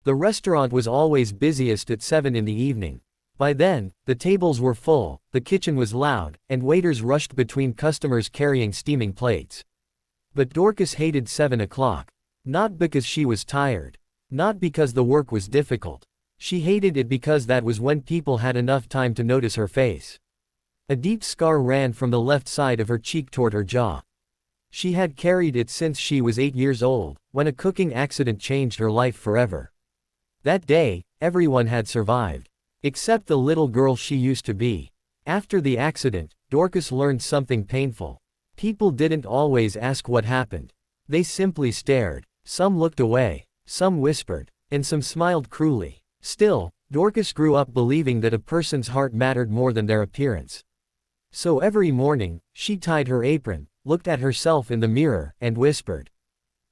The restaurant was always busiest at 7 in the evening. By then, the tables were full, the kitchen was loud, and waiters rushed between customers carrying steaming plates. But Dorcas hated 7 o'clock. Not because she was tired. Not because the work was difficult. She hated it because that was when people had enough time to notice her face. A deep scar ran from the left side of her cheek toward her jaw. She had carried it since she was 8 years old, when a cooking accident changed her life forever. That day, everyone had survived. Except the little girl she used to be. After the accident, Dorcas learned something painful. People didn't always ask what happened. They simply stared. Some looked away. Some whispered. And some smiled cruelly. Still, Dorcas grew up believing that a person's heart mattered more than their appearance. So every morning, she tied her apron, looked at herself in the mirror, and whispered,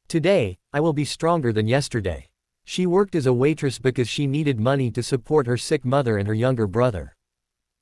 "Today, I will be stronger than yesterday." She worked as a waitress because she needed money to support her sick mother and her younger brother.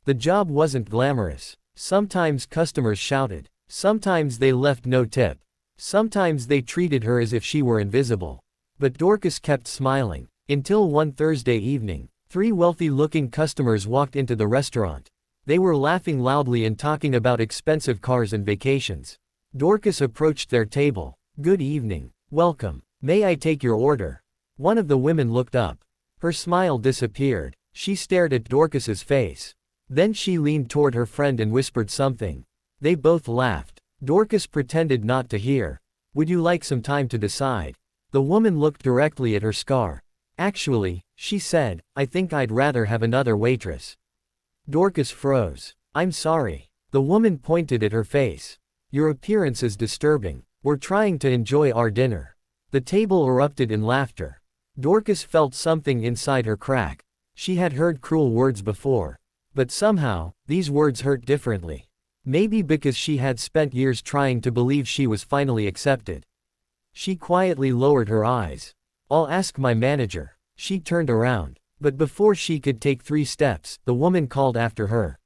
The job wasn't glamorous. Sometimes customers shouted. Sometimes they left no tip. Sometimes they treated her as if she were invisible. But Dorcas kept smiling. Until one Thursday evening, 3 wealthy-looking customers walked into the restaurant. They were laughing loudly and talking about expensive cars and vacations. Dorcas approached their table. "Good evening. Welcome. May I take your order?" One of the women looked up. Her smile disappeared. She stared at Dorcas's face. Then she leaned toward her friend and whispered something. They both laughed. Dorcas pretended not to hear. "Would you like some time to decide?" The woman looked directly at her scar. "Actually," she said, "I think I'd rather have another waitress." Dorcas froze. "I'm sorry." The woman pointed at her face. "Your appearance is disturbing. We're trying to enjoy our dinner." The table erupted in laughter. Dorcas felt something inside her crack. She had heard cruel words before. But somehow, these words hurt differently. Maybe because she had spent years trying to believe she was finally accepted. She quietly lowered her eyes. "I'll ask my manager." She turned around. But before she could take 3 steps, the woman called after her.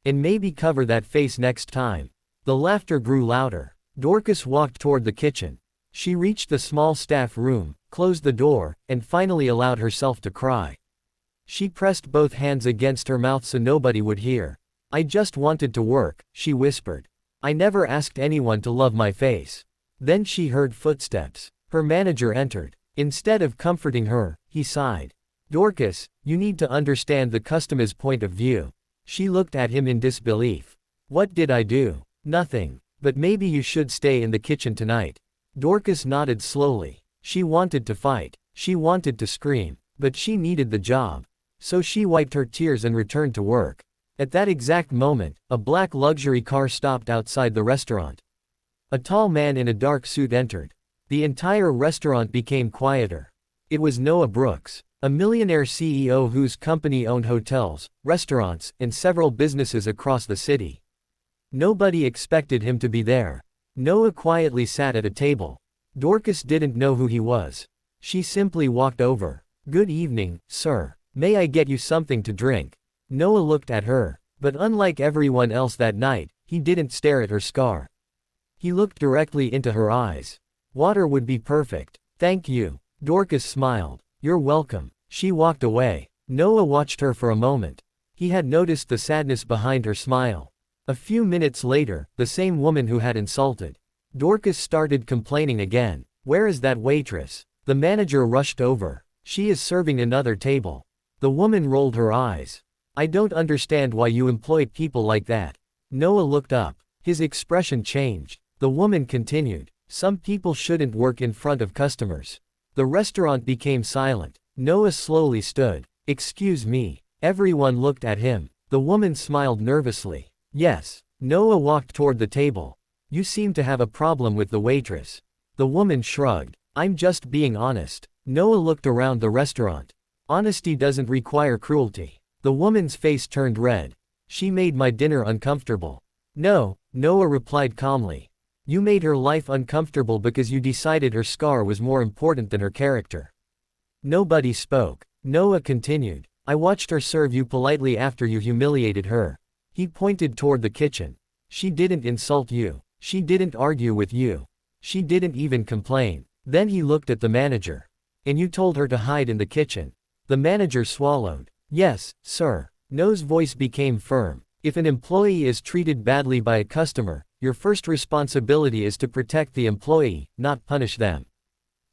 "And maybe cover that face next time." The laughter grew louder. Dorcas walked toward the kitchen. She reached the small staff room, closed the door, and finally allowed herself to cry. She pressed both hands against her mouth so nobody would hear. "I just wanted to work," she whispered. "I never asked anyone to love my face." Then she heard footsteps. Her manager entered. Instead of comforting her, he sighed. "Dorcas, you need to understand the customer's point of view." She looked at him in disbelief. "What did I do?" "Nothing. But maybe you should stay in the kitchen tonight." Dorcas nodded slowly. She wanted to fight. She wanted to scream. But she needed the job. So she wiped her tears and returned to work. At that exact moment, a black luxury car stopped outside the restaurant. A tall man in a dark suit entered. The entire restaurant became quieter. It was Noah Brooks, a millionaire CEO whose company owned hotels, restaurants, and several businesses across the city. Nobody expected him to be there. Noah quietly sat at a table. Dorcas didn't know who he was. She simply walked over. "Good evening, sir. May I get you something to drink?" Noah looked at her. But unlike everyone else that night, he didn't stare at her scar. He looked directly into her eyes. "Water would be perfect. Thank you." Dorcas smiled. "You're welcome." She walked away. Noah watched her for a moment. He had noticed the sadness behind her smile. A few minutes later, the same woman who had insulted Dorcas started complaining again. "Where is that waitress?" The manager rushed over. "She is serving another table." The woman rolled her eyes. "I don't understand why you employ people like that." Noah looked up. His expression changed. The woman continued. "Some people shouldn't work in front of customers." The restaurant became silent. Noah slowly stood. "Excuse me." Everyone looked at him. The woman smiled nervously. "Yes." Noah walked toward the table. "You seem to have a problem with the waitress." The woman shrugged. "I'm just being honest." Noah looked around the restaurant. "Honesty doesn't require cruelty." The woman's face turned red. "She made my dinner uncomfortable." "No," Noah replied calmly. "You made her life uncomfortable because you decided her scar was more important than her character." Nobody spoke. Noah continued. "I watched her serve you politely after you humiliated her." He pointed toward the kitchen. "She didn't insult you. She didn't argue with you. She didn't even complain." Then he looked at the manager. And you told her to hide in the kitchen. The manager swallowed. Yes, sir. No's voice became firm. If an employee is treated badly by a customer, your first responsibility is to protect the employee, not punish them.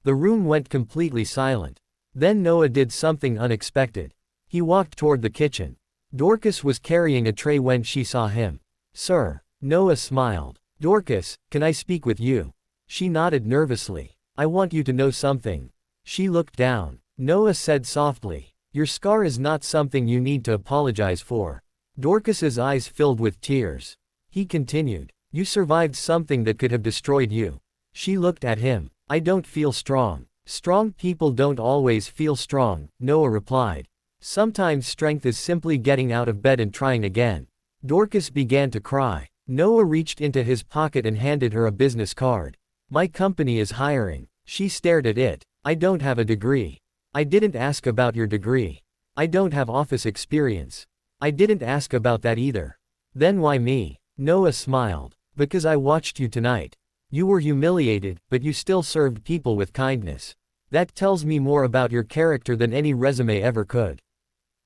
The room went completely silent. Then Noah did something unexpected. He walked toward the kitchen. Dorcas was carrying a tray when she saw him. Sir. Noah smiled. Dorcas, can I speak with you? She nodded nervously. I want you to know something. She looked down. Noah said softly. Your scar is not something you need to apologize for. Dorcas's eyes filled with tears. He continued. You survived something that could have destroyed you. She looked at him. I don't feel strong. Strong people don't always feel strong, Noah replied. Sometimes strength is simply getting out of bed and trying again. Dorcas began to cry. Noah reached into his pocket and handed her a business card. My company is hiring. She stared at it. I don't have a degree. I didn't ask about your degree. I don't have office experience. I didn't ask about that either. Then why me? Noah smiled. Because I watched you tonight. You were humiliated, but you still served people with kindness. That tells me more about your character than any resume ever could.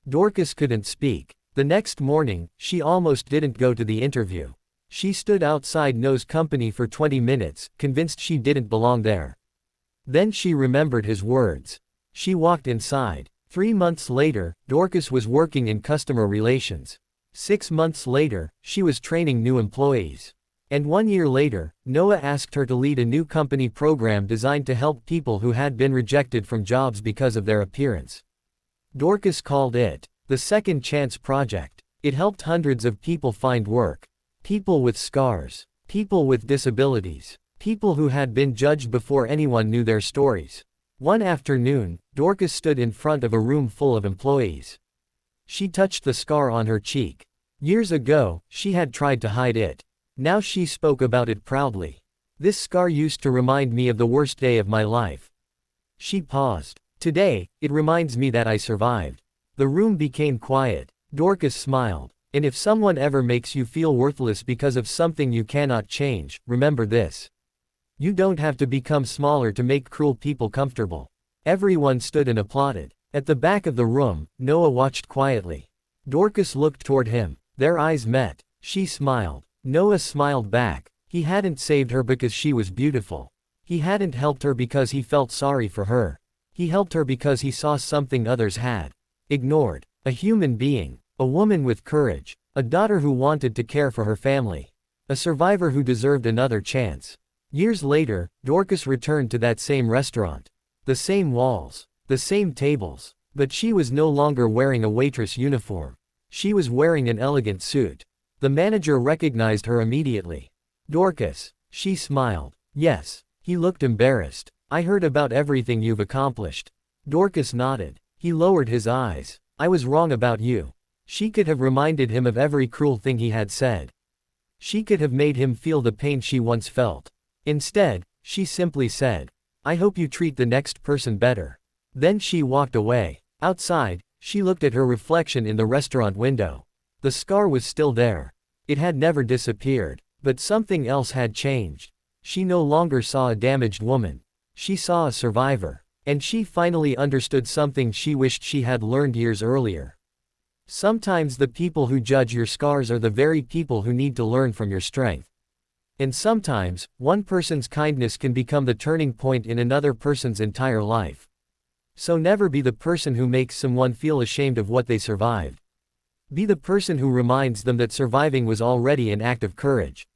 Dorcas couldn't speak. The next morning, she almost didn't go to the interview. She stood outside No's company for 20 minutes, convinced she didn't belong there. Then she remembered his words. She walked inside. 3 months later, Dorcas was working in customer relations. 6 months later, she was training new employees. And 1 year later, Noah asked her to lead a new company program designed to help people who had been rejected from jobs because of their appearance. Dorcas called it the Second Chance Project. It helped hundreds of people find work. People with scars. People with disabilities. People who had been judged before anyone knew their stories. One afternoon, Dorcas stood in front of a room full of employees. She touched the scar on her cheek. Years ago, she had tried to hide it. Now she spoke about it proudly. This scar used to remind me of the worst day of my life. She paused. Today, it reminds me that I survived. The room became quiet. Dorcas smiled. And if someone ever makes you feel worthless because of something you cannot change, remember this. You don't have to become smaller to make cruel people comfortable. Everyone stood and applauded. At the back of the room, Noah watched quietly. Dorcas looked toward him. Their eyes met. She smiled. Noah smiled back. He hadn't saved her because she was beautiful. He hadn't helped her because he felt sorry for her. He helped her because he saw something others had ignored. A human being. A woman with courage. A daughter who wanted to care for her family. A survivor who deserved another chance. Years later, Dorcas returned to that same restaurant. The same walls. The same tables. But she was no longer wearing a waitress uniform. She was wearing an elegant suit. The manager recognized her immediately. Dorcas. She smiled. Yes. He looked embarrassed. I heard about everything you've accomplished. Dorcas nodded. He lowered his eyes. I was wrong about you. She could have reminded him of every cruel thing he had said. She could have made him feel the pain she once felt. Instead, she simply said, I hope you treat the next person better. Then she walked away. Outside, she looked at her reflection in the restaurant window. The scar was still there. It had never disappeared, but something else had changed. She no longer saw a damaged woman. She saw a survivor. And she finally understood something she wished she had learned years earlier. Sometimes the people who judge your scars are the very people who need to learn from your strength. And sometimes, one person's kindness can become the turning point in another person's entire life. So never be the person who makes someone feel ashamed of what they survived. Be the person who reminds them that surviving was already an act of courage.